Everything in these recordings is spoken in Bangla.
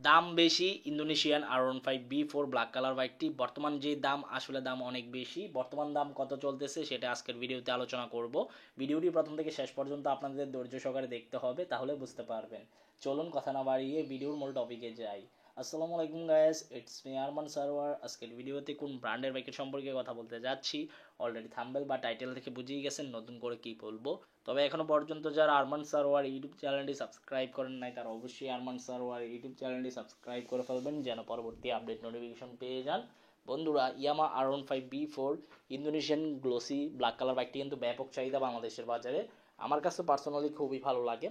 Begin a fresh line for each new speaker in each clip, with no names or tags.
দাম বেশি ইন্দোনেশিয়ান R15B4 ব্ল্যাক কালার বাইকটি বর্তমান যে দাম আসলে দাম অনেক বেশি। বর্তমান দাম কত চলতেছে সেটা আজকের ভিডিওতে আলোচনা করব। ভিডিওটি প্রথম থেকে শেষ পর্যন্ত আপনাদের ধৈর্য সহকারে দেখতে হবে, তাহলে বুঝতে পারবেন। চলুন কথা না বাড়িয়ে ভিডিওর মূল টপিকে যাই। আসসালামু আলাইকুম guys, it's me Arman Sarwar. আজকের ভিডিওতে কোন ব্র্যান্ডের বাইকের সম্পর্কে কথা বলতে যাচ্ছি অলরেডি থাম্বনেল বা টাইটেল দেখে বুঝিয়ে গেছেন নতুন করে কি বলবো। তবে এখনো পর্যন্ত যারা আরমান সারোয়ার ইউটিউব চ্যানেলটি সাবস্ক্রাইব করেন নাই তারা অবশ্যই আরমান সারোয়ার ইউটিউব চ্যানেলটি সাবস্ক্রাইব করে ফেলবেন যেন পরবর্তী আপডেট নোটিফিকেশন পেয়ে যান। বন্ধুরা, ইয়ামা R15B4 Indonesian glossy black colour বাইকটি কিন্তু ব্যাপক চাহিদা বাংলাদেশের বাজারে। আমার কাছে পার্সোনালি খুবই ভালো লাগে।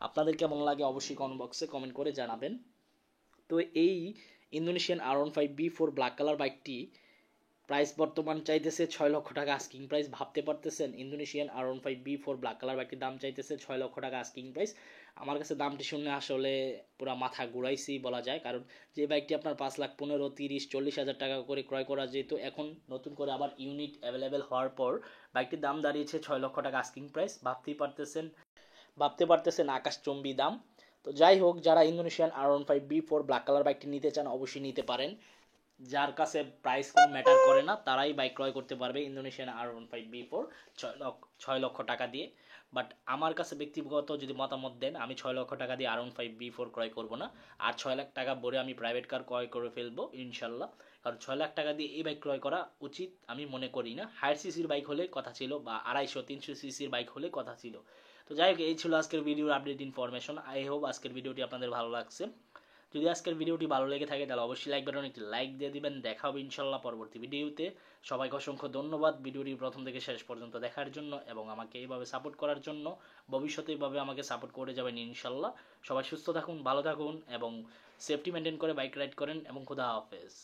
আপনাদের কেমন লাগে অবশ্যই কমেন্ট বক্সে কমেন্ট করে জানাবেন। তো এই ইন্দোনেশিয়ান R15B4 ব্ল্যাক কালার বাইকটি প্রাইস বর্তমান চাইতেছে 6 লক্ষ টাকা আস্কিং প্রাইস। ভাবতে পারতেছেন ইন্দোনেশিয়ান R15B4 ব্ল্যাক কালার বাইকটির দাম চাইতেছে 6 লক্ষ টাকা আস্কিং প্রাইস। আমার কাছে দামটি শুনে আসলে পুরো মাথা ঘুরাইছি বলা যায়, কারণ যে বাইকটি আপনার 5,15,000, 30, 40 হাজার টাকা করে ক্রয় করা যেত, এখন নতুন করে আবার ইউনিট অ্যাভেলেবেল হওয়ার পর বাইকটির দাম দাঁড়িয়েছে 6 লক্ষ টাকা আস্কিং প্রাইস। ভাবতে পারতেছেন আকাশচুম্বী দাম। তো যাই হোক, যারা ইন্দোনেশিয়ান R15B4 ব্ল্যাক কালার বাইকটি নিতে চান অবশ্যই নিতে পারেন। যার কাছে প্রাইস কোনো ম্যাটার করে না তারাই বাইক ক্রয় করতে পারবে ইন্দোনেশিয়ান R15B4 6 লক্ষ টাকা দিয়ে। বাট আমার কাছে ব্যক্তিগত যদি মতামত দেন, আমি 6 লক্ষ টাকা দিয়ে R15B4 ক্রয় করব না। আর 6 লাখ টাকা ভরে আমি প্রাইভেট কার ক্রয় করে ফেলবো ইনশাল্লাহ। কারণ 6 লাখ টাকা দিয়ে এই বাইক ক্রয় করা উচিত আমি মনে করি না। হায়ার সিসির বাইক হলে কথা ছিল, বা 250-300 সিসির বাইক হলে কথা ছিল। তো যাই হোক, এই ছিল আজকের ভিডিওর আপডেট ইনফরমেশন। আই হোপ আজকের ভিডিওটি আপনাদের ভালো লাগছে। যদি আজকের ভিডিওটি ভালো লেগে থাকে তাহলে অবশ্যই লাইক বাটনে একটি লাইক দিয়ে দিবেন। দেখা হবে ইনশাল্লাহ পরবর্তী ভিডিওতে। সবাইকে অসংখ্য ধন্যবাদ ভিডিওটি প্রথম থেকে শেষ পর্যন্ত দেখার জন্য এবং আমাকে এইভাবে সাপোর্ট করার জন্য। ভবিষ্যতে এইভাবে আমাকে সাপোর্ট করে যাবেন ইনশাল্লাহ। সবাই সুস্থ থাকুন, ভালো থাকুন এবং সেফটি মেনটেন করে বাইক রাইড করেন এবং খুদা হাফেজ।